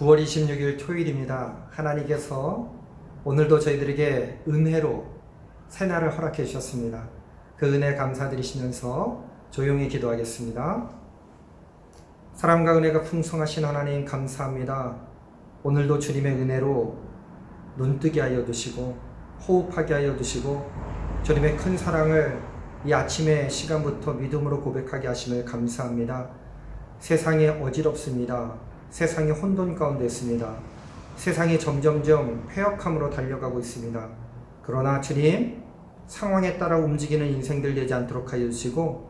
9월 26일 토요일입니다. 하나님께서 오늘도 저희들에게 은혜로 새날을 허락해 주셨습니다. 그 은혜 감사드리시면서 조용히 기도하겠습니다. 사랑과 은혜가 풍성하신 하나님 감사합니다. 오늘도 주님의 은혜로 눈뜨게 하여 두시고 호흡하게 하여 두시고 주님의 큰 사랑을 이 아침의 시간부터 믿음으로 고백하게 하심을 감사합니다. 세상이 어지럽습니다. 세상이 혼돈 가운데 있습니다. 세상이 점점점 폐역함으로 달려가고 있습니다. 그러나 주님, 상황에 따라 움직이는 인생들 되지 않도록 하여 주시고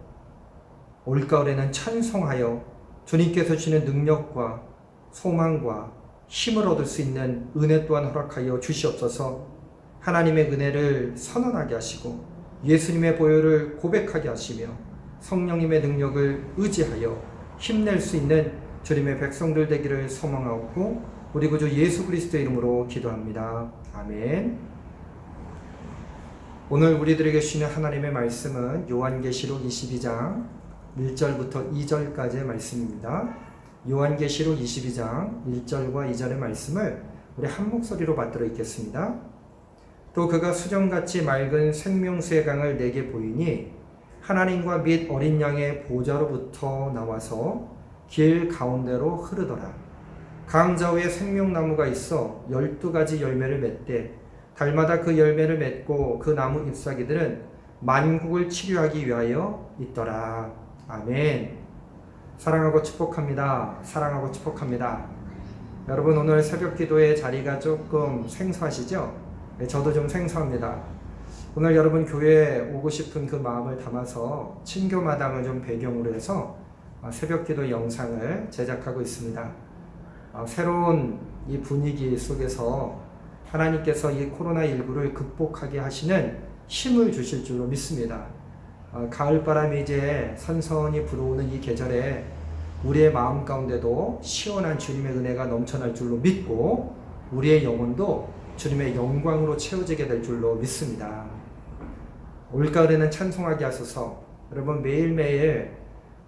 올가을에는 찬송하여 주님께서 주시는 능력과 소망과 힘을 얻을 수 있는 은혜 또한 허락하여 주시옵소서. 하나님의 은혜를 선언하게 하시고 예수님의 보혈을 고백하게 하시며 성령님의 능력을 의지하여 힘낼 수 있는 주님의 백성들 되기를 소망하고 우리 구주 예수 그리스도의 이름으로 기도합니다. 아멘. 오늘 우리들에게 주시는 하나님의 말씀은 요한계시록 22장 1절부터 2절까지의 말씀입니다. 요한계시록 22장 1절과 2절의 말씀을 우리 한 목소리로 받들어 읽겠습니다. 또 그가 수정같이 맑은 생명수의 강을 내게 보이니 하나님과 및 어린 양의 보좌로부터 나와서 길 가운데로 흐르더라. 강 좌우에 생명나무가 있어 12가지 열매를 맺되 달마다 그 열매를 맺고 그 나무 잎사귀들은 만국을 치료하기 위하여 있더라. 아멘. 사랑하고 축복합니다. 사랑하고 축복합니다. 여러분, 오늘 새벽 기도의 자리가 조금 생소하시죠? 네, 저도 좀 생소합니다. 오늘 여러분 교회에 오고 싶은 그 마음을 담아서 친교마당을 좀 배경으로 해서 새벽 기도 영상을 제작하고 있습니다. 새로운 이 분위기 속에서 하나님께서 이 코로나19를 극복하게 하시는 힘을 주실 줄로 믿습니다. 가을바람이 이제 선선히 불어오는 이 계절에 우리의 마음 가운데도 시원한 주님의 은혜가 넘쳐날 줄로 믿고 우리의 영혼도 주님의 영광으로 채워지게 될 줄로 믿습니다. 올가을에는 찬송하게 하소서. 여러분, 매일매일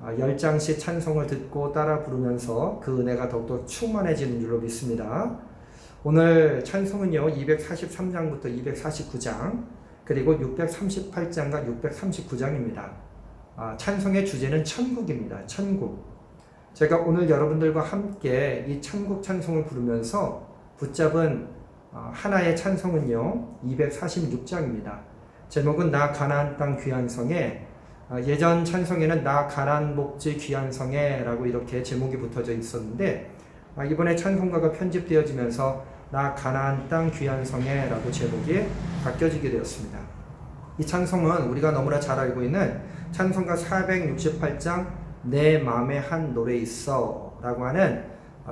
10장씩 찬송을 듣고 따라 부르면서 그 은혜가 더욱더 충만해지는 줄로 믿습니다. 오늘 찬송은요 243장부터 249장 그리고 638장과 639장입니다. 찬송의 주제는 천국입니다. 천국. 제가 오늘 여러분들과 함께 이 천국 찬송을 부르면서 붙잡은 하나의 찬송은요 246장입니다. 제목은 나 가나안 땅 귀한 성에, 예전 찬송에는 나 가나안 목지 귀한 성에 라고 이렇게 제목이 붙어져 있었는데 이번에 찬송가가 편집되어지면서 나 가나안 땅 귀한 성에 라고 제목이 바뀌어지게 되었습니다. 이 찬송은 우리가 너무나 잘 알고 있는 찬송가 468장 내 맘에 한 노래 있어 라고 하는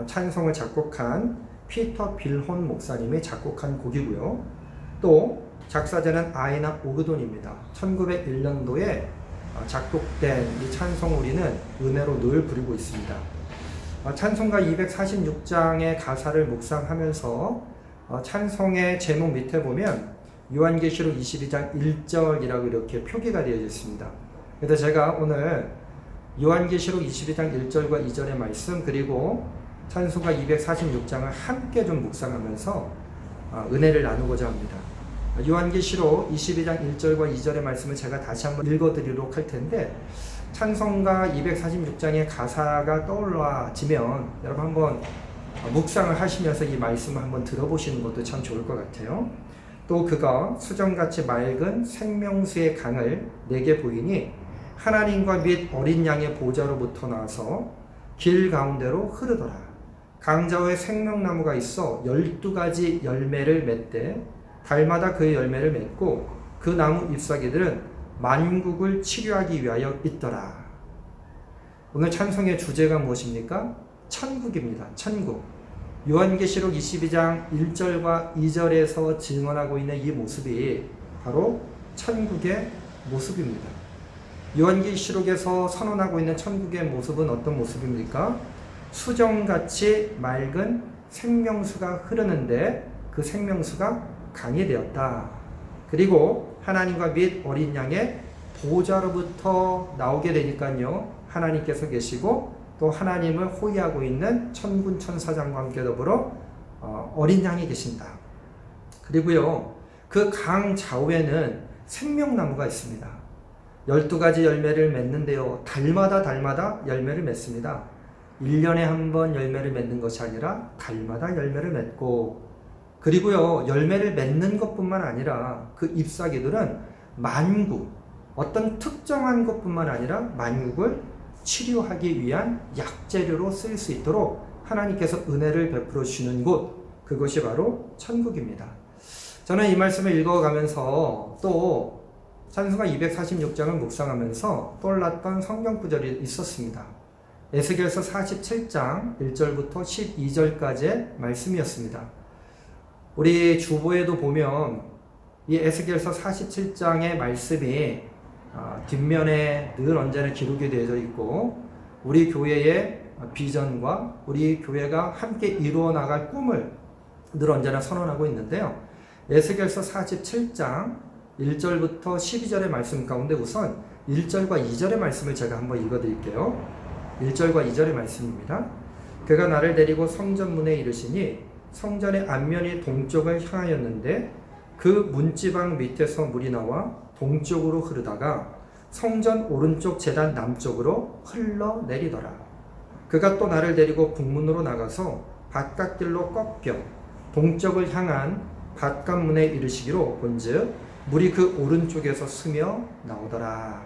찬송을 작곡한 피터 빌혼 목사님이 작곡한 곡이고요. 또 작사자는 아이나 오그돈입니다. 1901년도에 작곡된 이 찬송을 우리는 은혜로 늘 부르고 있습니다. 찬송가 246장의 가사를 묵상하면서 찬송의 제목 밑에 보면 요한계시록 22장 1절이라고 이렇게 표기가 되어 있습니다. 그래서 제가 오늘 요한계시록 22장 1절과 2절의 말씀 그리고 찬송가 246장을 함께 좀 묵상하면서 은혜를 나누고자 합니다. 요한계시록 22장 1절과 2절의 말씀을 제가 다시 한번 읽어드리도록 할 텐데 찬송가 246장의 가사가 떠올라지면 여러분 한번 묵상을 하시면서 이 말씀을 한번 들어보시는 것도 참 좋을 것 같아요. 또 그가 수정같이 맑은 생명수의 강을 내게 보이니 하나님과 및 어린 양의 보좌로부터 나와서 길 가운데로 흐르더라. 강 좌우에 생명나무가 있어 12가지 열매를 맺되 달마다 그 열매를 맺고 그 나무 잎사귀들은 만국을 치료하기 위하여 있더라. 오늘 찬송의 주제가 무엇입니까? 천국입니다. 천국. 요한계시록 22장 1절과 2절에서 증언하고 있는 이 모습이 바로 천국의 모습입니다. 요한계시록에서 선언하고 있는 천국의 모습은 어떤 모습입니까? 수정같이 맑은 생명수가 흐르는데 그 생명수가 강이 되었다. 그리고 하나님과 및 어린 양의 보좌로부터 나오게 되니까요 하나님께서 계시고 또 하나님을 호위하고 있는 천군 천사장과 함께 더불어 어린 양이 계신다. 그리고요, 그 강 좌우에는 생명나무가 있습니다. 12가지 열매를 맺는데요, 달마다 열매를 맺습니다. 1년에 한 번 열매를 맺는 것이 아니라 달마다 열매를 맺고, 그리고요, 열매를 맺는 것뿐만 아니라 그 잎사귀들은 만국, 어떤 특정한 것뿐만 아니라 만국을 치료하기 위한 약재료로 쓰일 수 있도록 하나님께서 은혜를 베풀어 주시는 곳, 그것이 바로 천국입니다. 저는 이 말씀을 읽어가면서 또 찬송가 246장을 묵상하면서 떠올랐던 성경 구절이 있었습니다. 에스겔서 47장 1절부터 12절까지의 말씀이었습니다. 우리 주보에도 보면 이 에스겔서 47장의 말씀이 뒷면에 늘 언제나 기록이 되어져 있고, 우리 교회의 비전과 우리 교회가 함께 이루어 나갈 꿈을 늘 언제나 선언하고 있는데요. 에스겔서 47장 1절부터 12절의 말씀 가운데 우선 1절과 2절의 말씀을 제가 한번 읽어드릴게요. 1절과 2절의 말씀입니다. 그가 나를 데리고 성전문에 이르시니 성전의 앞면이 동쪽을 향하였는데 그 문지방 밑에서 물이 나와 동쪽으로 흐르다가 성전 오른쪽 제단 남쪽으로 흘러내리더라. 그가 또 나를 데리고 북문으로 나가서 밭갓길로 꺾여 동쪽을 향한 밭갓문에 이르시기로 본즉 물이 그 오른쪽에서 스며 나오더라.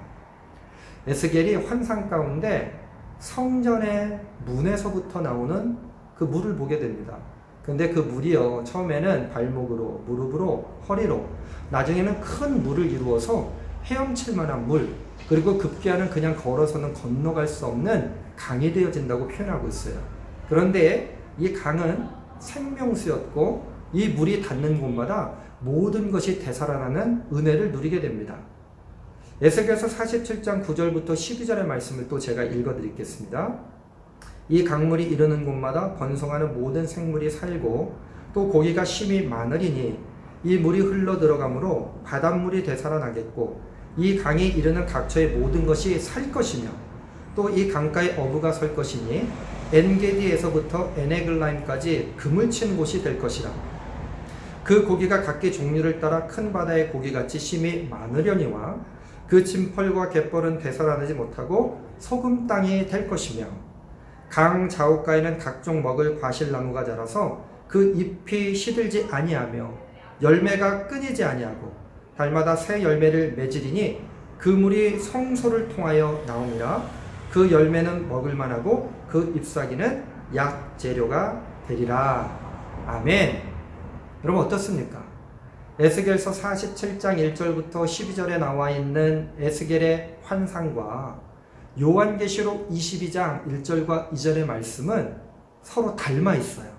에스겔이 환상 가운데 성전의 문에서부터 나오는 그 물을 보게 됩니다. 근데 그 물이요, 처음에는 발목으로, 무릎으로, 허리로, 나중에는 큰 물을 이루어서 헤엄칠 만한 물, 그리고 급기야는 그냥 걸어서는 건너갈 수 없는 강이 되어진다고 표현하고 있어요. 그런데 이 강은 생명수였고 이 물이 닿는 곳마다 모든 것이 되살아나는 은혜를 누리게 됩니다. 에스겔서 47장 9절부터 12절의 말씀을 또 제가 읽어드리겠습니다. 이 강물이 이르는 곳마다 번성하는 모든 생물이 살고 또 고기가 심히 많으리니 이 물이 흘러 들어가므로 바닷물이 되살아나겠고 이 강이 이르는 각처의 모든 것이 살 것이며 또 이 강가에 어부가 설 것이니 엔게디에서부터 에네글라임까지 금을 치는 곳이 될 것이라. 그 고기가 각기 종류를 따라 큰 바다의 고기같이 심히 많으려니와 그 진펄과 갯벌은 되살아나지 못하고 소금 땅이 될 것이며 강 좌우가에는 각종 먹을 과실나무가 자라서 그 잎이 시들지 아니하며 열매가 끊이지 아니하고 달마다 새 열매를 맺으리니 그 물이 성소를 통하여 나옵니다. 그 열매는 먹을 만하고 그 잎사귀는 약재료가 되리라. 아멘. 여러분 어떻습니까? 에스겔서 47장 1절부터 12절에 나와 있는 에스겔의 환상과 요한계시록 22장 1절과 2절의 말씀은 서로 닮아 있어요.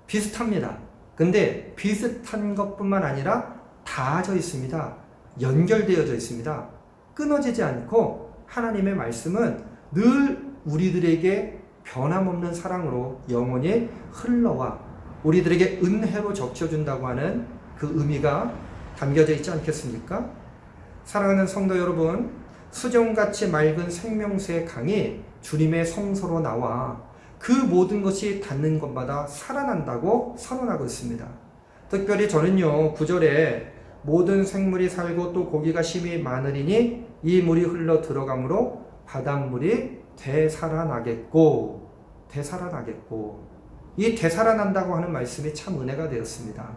비슷합니다. 근데 비슷한 것뿐만 아니라 닿아져 있습니다. 연결되어져 있습니다. 끊어지지 않고 하나님의 말씀은 늘 우리들에게 변함없는 사랑으로 영원히 흘러와 우리들에게 은혜로 적셔준다고 하는 그 의미가 담겨져 있지 않겠습니까? 사랑하는 성도 여러분, 수정같이 맑은 생명수의 강이 주님의 성소로 나와 그 모든 것이 닿는 것마다 살아난다고 선언하고 있습니다. 특별히 저는요, 9절에 모든 생물이 살고 또 고기가 심히 많으리니 이 물이 흘러 들어가므로 바닷물이 되살아나겠고 이 되살아난다고 하는 말씀이 참 은혜가 되었습니다.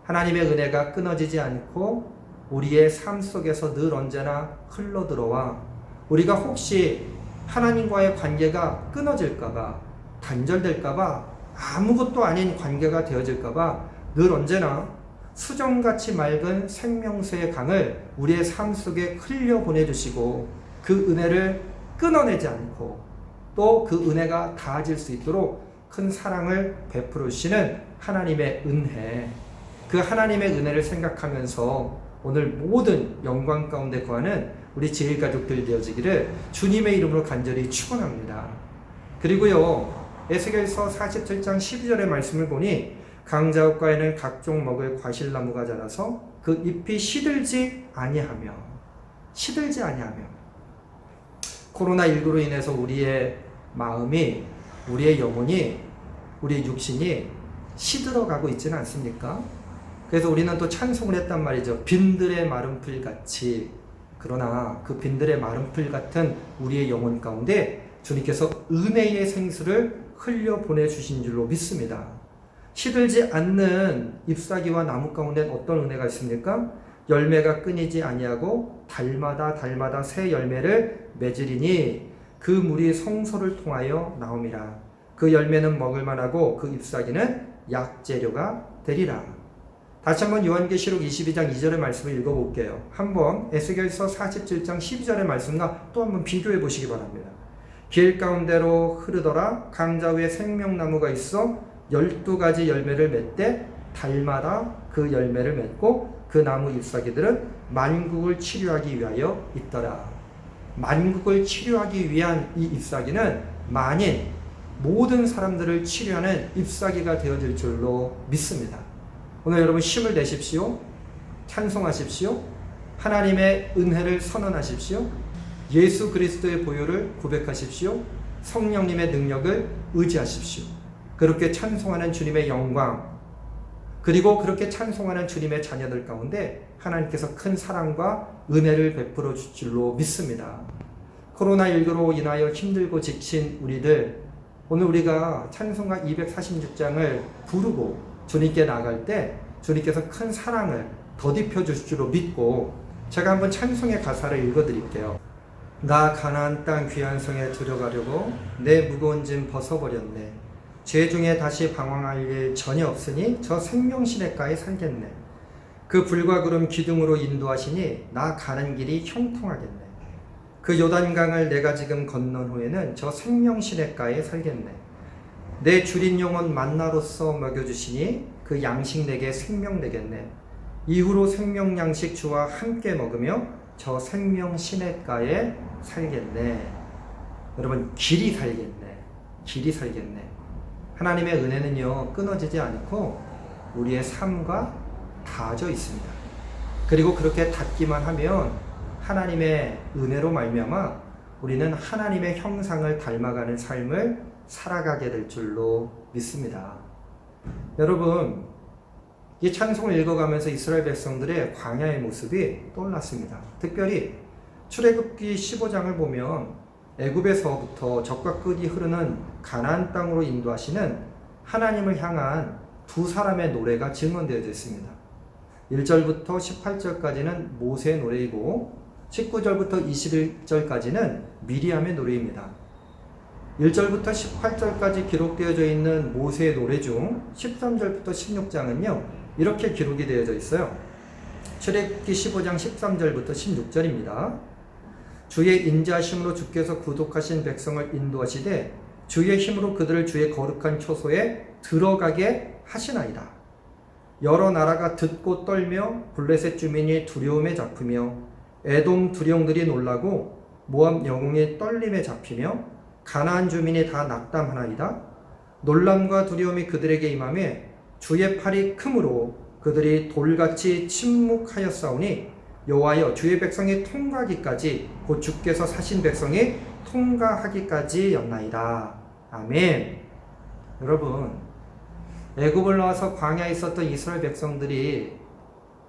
하나님의 은혜가 끊어지지 않고 우리의 삶 속에서 늘 언제나 흘러들어와 우리가 혹시 하나님과의 관계가 끊어질까봐, 단절될까봐, 아무것도 아닌 관계가 되어질까봐 늘 언제나 수정같이 맑은 생명수의 강을 우리의 삶 속에 흘려보내주시고 그 은혜를 끊어내지 않고 또 그 은혜가 닿아질 수 있도록 큰 사랑을 베풀어 주시는 하나님의 은혜, 그 하나님의 은혜를 생각하면서 오늘 모든 영광 가운데 거하는 우리 제일가족들 되어지기를 주님의 이름으로 간절히 축원합니다. 그리고요, 에스겔서 47장 12절의 말씀을 보니 강자옥가에는 각종 먹을 과실나무가 자라서 그 잎이 시들지 아니하며 코로나19로 인해서 우리의 마음이, 우리의 영혼이, 우리의 육신이 시들어가고 있지는 않습니까? 그래서 우리는 또 찬송을 했단 말이죠. 빈들의 마른 풀같이. 그러나 그 빈들의 마른 풀 같은 우리의 영혼 가운데 주님께서 은혜의 생수를 흘려 보내주신 줄로 믿습니다. 시들지 않는 잎사귀와 나무 가운데 어떤 은혜가 있습니까? 열매가 끊이지 아니하고 달마다 새 열매를 맺으리니 그 물이 성소를 통하여 나옴이라. 그 열매는 먹을만하고 그 잎사귀는 약재료가 되리라. 다시 한번 요한계시록 22장 2절의 말씀을 읽어볼게요. 한번 에스겔서 47장 12절의 말씀과 또 한번 비교해 보시기 바랍니다. 길 가운데로 흐르더라. 강자 위에 생명나무가 있어 12가지 열매를 맺되 달마다 그 열매를 맺고 그 나무 잎사귀들은 만국을 치료하기 위하여 있더라. 만국을 치료하기 위한 이 잎사귀는 만인 모든 사람들을 치료하는 잎사귀가 되어질 줄로 믿습니다. 오늘 여러분 힘을 내십시오. 찬송하십시오. 하나님의 은혜를 선언하십시오. 예수 그리스도의 보혈을 고백하십시오. 성령님의 능력을 의지하십시오. 그렇게 찬송하는 주님의 영광, 그리고 그렇게 찬송하는 주님의 자녀들 가운데 하나님께서 큰 사랑과 은혜를 베풀어 줄 줄로 믿습니다. 코로나19로 인하여 힘들고 지친 우리들, 오늘 우리가 찬송가 246장을 부르고 주님께 나갈 때 주님께서 큰 사랑을 더딥혀 주실 줄로 믿고 제가 한번 찬송의 가사를 읽어드릴게요. 나 가나안 땅 귀한 성에 들어가려고 내 무거운 짐 벗어버렸네. 죄 중에 다시 방황할 일 전혀 없으니 저 생명시냇가에 살겠네. 그 불과 구름 기둥으로 인도하시니 나 가는 길이 형통하겠네. 그 요단강을 내가 지금 건넌 후에는 저 생명시냇가에 살겠네. 내 줄인 영혼 만나로서 먹여주시니 그 양식 내게 생명 되겠네. 이후로 생명 양식 주와 함께 먹으며 저 생명시냇가에 살겠네. 여러분, 길이 살겠네. 길이 살겠네. 하나님의 은혜는요, 끊어지지 않고 우리의 삶과 닿아져 있습니다. 그리고 그렇게 닿기만 하면 하나님의 은혜로 말미암아 우리는 하나님의 형상을 닮아가는 삶을 살아가게 될 줄로 믿습니다. 여러분, 이 찬송을 읽어가면서 이스라엘 백성들의 광야의 모습이 떠올랐습니다. 특별히 출애굽기 15장을 보면 애굽에서부터 적과 끝이 흐르는 가나안 땅으로 인도하시는 하나님을 향한 두 사람의 노래가 증언되어져 있습니다. 1절부터 18절까지는 모세의 노래이고 19절부터 21절까지는 미리암의 노래입니다. 1절부터 18절까지 기록되어져 있는 모세의 노래 중 13절부터 16장은요 이렇게 기록이 되어져 있어요. 출애굽기 15장 13절부터 16절입니다. 주의 인자하심으로 주께서 구속하신 백성을 인도하시되 주의 힘으로 그들을 주의 거룩한 초소에 들어가게 하시나이다. 여러 나라가 듣고 떨며 블레셋 주민이 두려움에 잡히며 에돔 두령들이 놀라고 모압 영웅이 떨림에 잡히며 가나안 주민이 다 낙담하나이다. 놀람과 두려움이 그들에게 임하며 주의 팔이 크므로 그들이 돌같이 침묵하였사오니 여호와여 주의 백성이 통과하기까지 곧 주께서 사신 백성이 통과하기까지였나이다. 아멘. 여러분, 애굽을 나와서 광야에 있었던 이스라엘 백성들이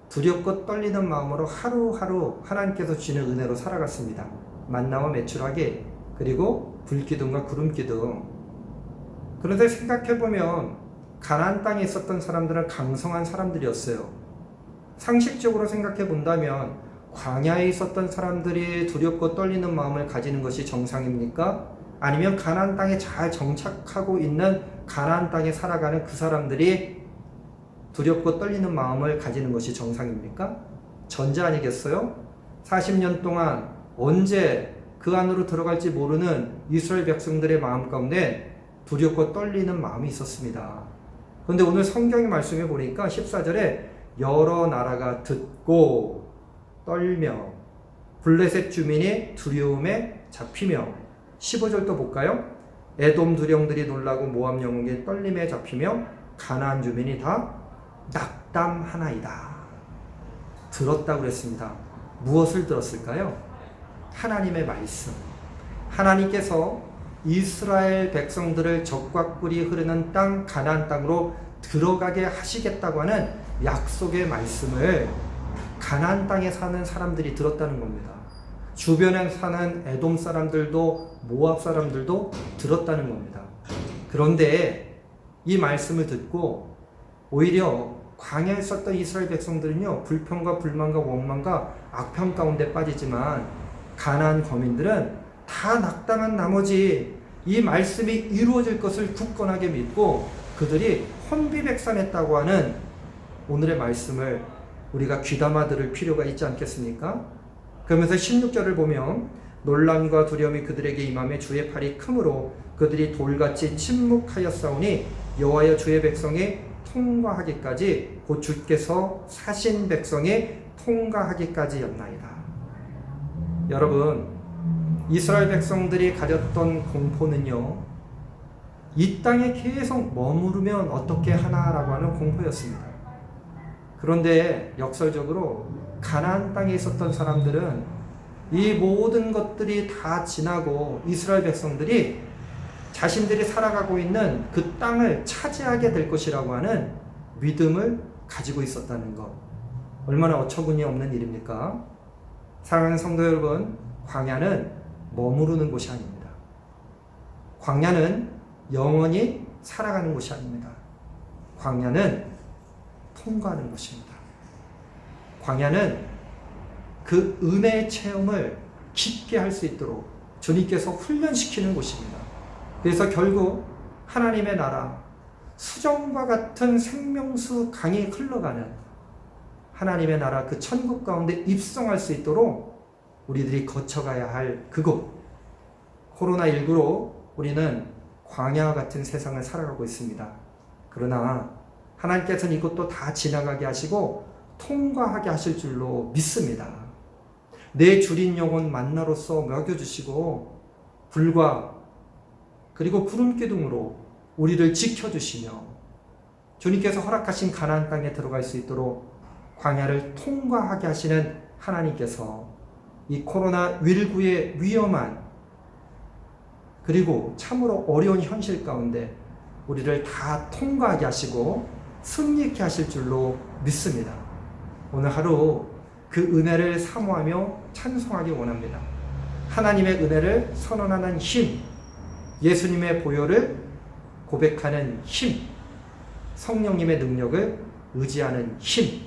두렵고 떨리는 마음으로 하루하루 하나님께서 주시는 은혜로 살아갔습니다. 만나와 메추라기, 그리고 불기둥과 구름기둥. 그런데 생각해보면 가나안 땅에 있었던 사람들은 강성한 사람들이었어요. 상식적으로 생각해 본다면 광야에 있었던 사람들이 두렵고 떨리는 마음을 가지는 것이 정상입니까? 아니면 가나안 땅에 잘 정착하고 있는 가나안 땅에 살아가는 그 사람들이 두렵고 떨리는 마음을 가지는 것이 정상입니까? 전자 아니겠어요? 40년 동안 언제 그 안으로 들어갈지 모르는 이스라엘 백성들의 마음 가운데 두렵고 떨리는 마음이 있었습니다. 그런데 오늘 성경의 말씀에 보니까 14절에 여러 나라가 듣고 떨며 블레셋 주민이 두려움에 잡히며 15절도 볼까요? 에돔 두령들이 놀라고 모압 영웅이 떨림에 잡히며 가나안 주민이 다 낙담하나이다. 들었다고 그랬습니다. 무엇을 들었을까요? 하나님의 말씀. 하나님께서 이스라엘 백성들을 적과 꿀이 흐르는 땅 가나안 땅으로 들어가게 하시겠다고 하는 약속의 말씀을 가나안 땅에 사는 사람들이 들었다는 겁니다. 주변에 사는 에돔 사람들도 모압 사람들도 들었다는 겁니다. 그런데 이 말씀을 듣고 오히려 광야에 있었던 이스라엘 백성들은요, 불평과 불만과 원망과 악평 가운데 빠지지만 가나안 거민들은 다 낙당한 나머지 이 말씀이 이루어질 것을 굳건하게 믿고 그들이 혼비백산했다고 하는 오늘의 말씀을 우리가 귀담아 들을 필요가 있지 않겠습니까? 그러면서 16절을 보면 놀람과 두려움이 그들에게 임함에 주의 팔이 크므로 그들이 돌같이 침묵하였사오니 여호와여 주의 백성이 통과하기까지 곧 주께서 사신 백성이 통과하기까지였나이다. 여러분, 이스라엘 백성들이 가졌던 공포는요, 이 땅에 계속 머무르면 어떻게 하나라고 하는 공포였습니다. 그런데 역설적으로 가나안 땅에 있었던 사람들은 이 모든 것들이 다 지나고 이스라엘 백성들이 자신들이 살아가고 있는 그 땅을 차지하게 될 것이라고 하는 믿음을 가지고 있었다는 것, 얼마나 어처구니 없는 일입니까? 사랑하는 성도 여러분, 광야는 머무르는 곳이 아닙니다. 광야는 영원히 살아가는 곳이 아닙니다. 광야는 통과하는 곳입니다. 광야는 그 은혜의 체험을 깊게 할 수 있도록 주님께서 훈련시키는 곳입니다. 그래서 결국 하나님의 나라, 수정과 같은 생명수 강이 흘러가는 하나님의 나라 그 천국 가운데 입성할 수 있도록 우리들이 거쳐가야 할 그곳, 코로나19로 우리는 광야와 같은 세상을 살아가고 있습니다. 그러나 하나님께서는 이것도 다 지나가게 하시고 통과하게 하실 줄로 믿습니다. 내 주린 영혼 만나로서 먹여주시고 불과 그리고 구름 기둥으로 우리를 지켜주시며 주님께서 허락하신 가나안 땅에 들어갈 수 있도록 광야를 통과하게 하시는 하나님께서 이 코로나19의 위험한 그리고 참으로 어려운 현실 가운데 우리를 다 통과하게 하시고 승리케 하실 줄로 믿습니다. 오늘 하루 그 은혜를 사모하며 찬송하기 원합니다. 하나님의 은혜를 선언하는 힘, 예수님의 보혈을 고백하는 힘, 성령님의 능력을 의지하는 힘,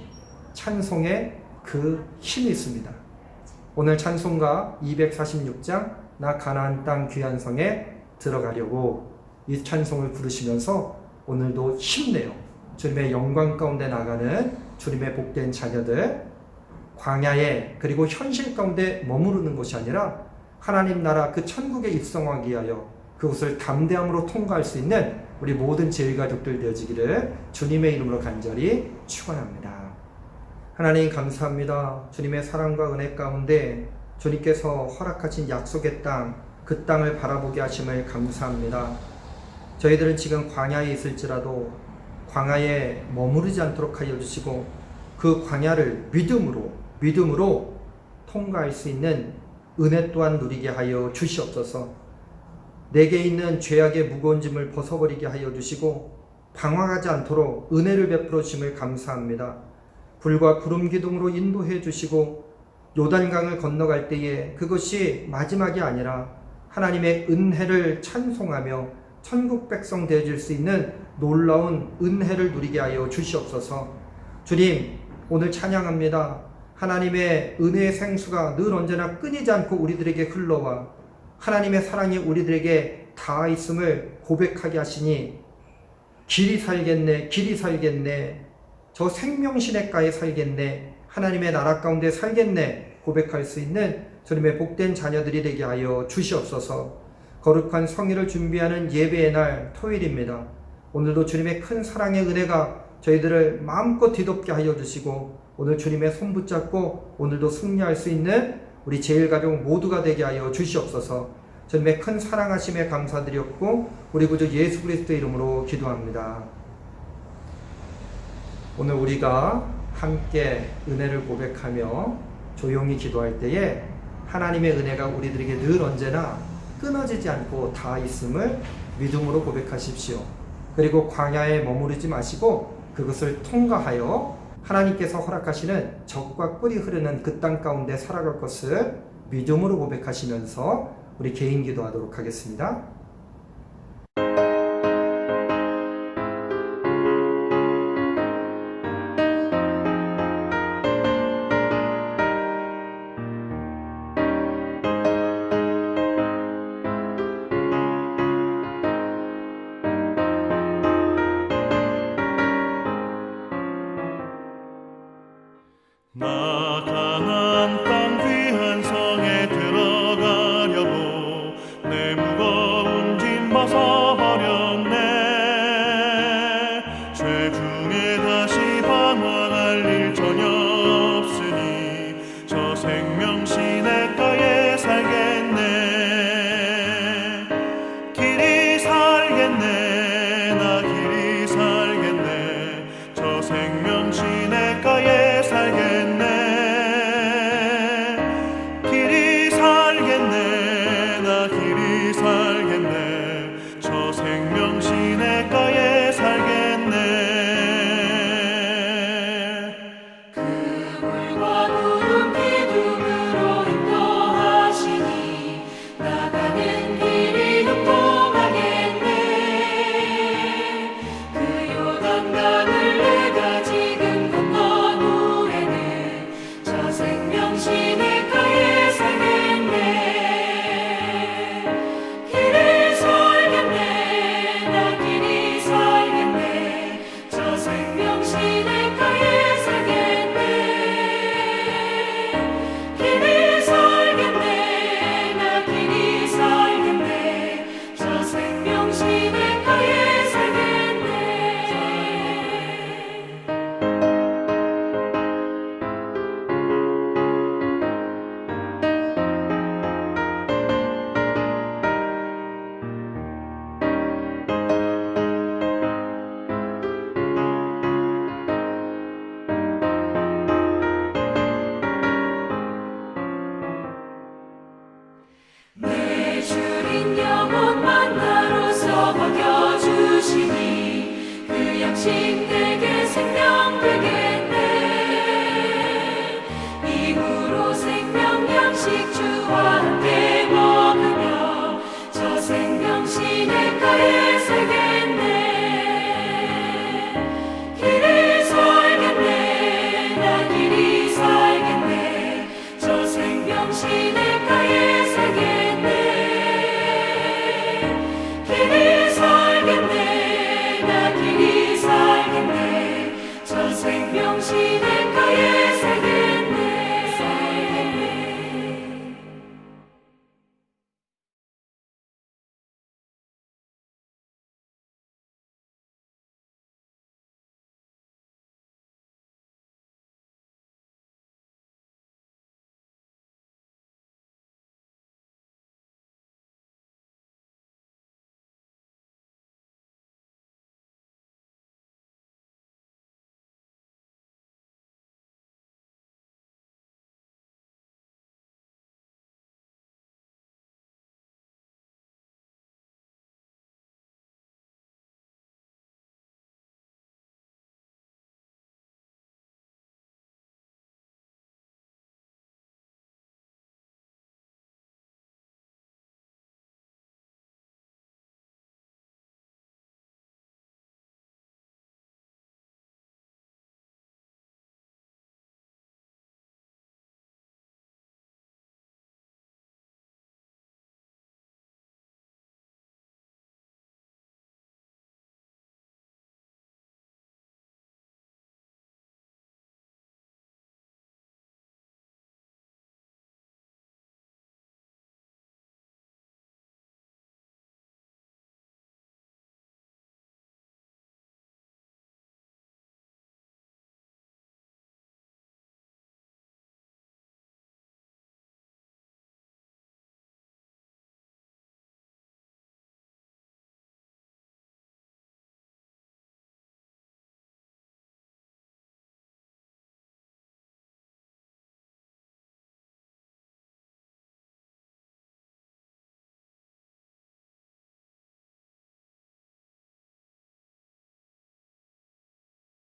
찬송의 그 힘이 있습니다. 오늘 찬송가 246장 나 가나안 땅 귀한 성에 들어가려고 이 찬송을 부르시면서 오늘도 힘내요. 주님의 영광 가운데 나가는 주님의 복된 자녀들, 광야에 그리고 현실 가운데 머무르는 것이 아니라 하나님 나라 그 천국에 입성하기 위하여 그곳을 담대함으로 통과할 수 있는 우리 모든 제일가족들 되어지기를 주님의 이름으로 간절히 축원합니다. 하나님 감사합니다. 주님의 사랑과 은혜 가운데 주님께서 허락하신 약속의 땅, 그 땅을 바라보게 하심을 감사합니다. 저희들은 지금 광야에 있을지라도 광야에 머무르지 않도록 하여 주시고 그 광야를 믿음으로 통과할 수 있는 은혜 또한 누리게 하여 주시옵소서. 내게 있는 죄악의 무거운 짐을 벗어버리게 하여 주시고 방황하지 않도록 은혜를 베풀어 주심을 감사합니다. 불과 구름 기둥으로 인도해 주시고 요단강을 건너갈 때에 그것이 마지막이 아니라 하나님의 은혜를 찬송하며 천국 백성 되어질 수 있는 놀라운 은혜를 누리게 하여 주시옵소서. 주님, 오늘 찬양합니다. 하나님의 은혜의 생수가 늘 언제나 끊이지 않고 우리들에게 흘러와 하나님의 사랑이 우리들에게 닿아 있음을 고백하게 하시니 길이 살겠네, 저 생명시냇가에 살겠네, 하나님의 나라 가운데 살겠네 고백할 수 있는 주님의 복된 자녀들이 되게 하여 주시옵소서. 거룩한 성의를 준비하는 예배의 날 토요일입니다. 오늘도 주님의 큰 사랑의 은혜가 저희들을 마음껏 뒤덮게 하여 주시고 오늘 주님의 손 붙잡고 오늘도 승리할 수 있는 우리 제일가족 모두가 되게 하여 주시옵소서. 주님의 큰 사랑하심에 감사드렸고 우리 구주 예수 그리스도의 이름으로 기도합니다. 오늘 우리가 함께 은혜를 고백하며 조용히 기도할 때에 하나님의 은혜가 우리들에게 늘 언제나 끊어지지 않고 다 있음을 믿음으로 고백하십시오. 그리고 광야에 머무르지 마시고 그것을 통과하여 하나님께서 허락하시는 적과 꿀이 흐르는 그 땅 가운데 살아갈 것을 믿음으로 고백하시면서 우리 개인 기도하도록 하겠습니다. 나 가나안 땅 귀한 성에 들어가려고 내 무거운 짐 벗어버렸네. 죄 중에 다시 방황할 일 전혀 없으니 저 생명 시냇가에 살겠네. 길이 살겠네. 나 길이 살겠네. 저 생명 시냇가에 살겠네. 길이 살겠네. 나 길이 살겠네. 저 생명 시냇가에 살겠네. 그 물과 구름 기둥으로 인도하시니 나가는 길이 형통하겠네. 그 요단강을 내가 지금 건넌 후에는 저 생명 시냇가에 살겠네. 길이 살겠네. 나 길이 살겠네. 저 생명 시냇가에 살겠네. 길이 살겠네. 나 길이 살겠네. 저 생명 시냇가에 살겠네. 내 주린 영혼 만나로서 먹여주시니 그 양식 내게 생명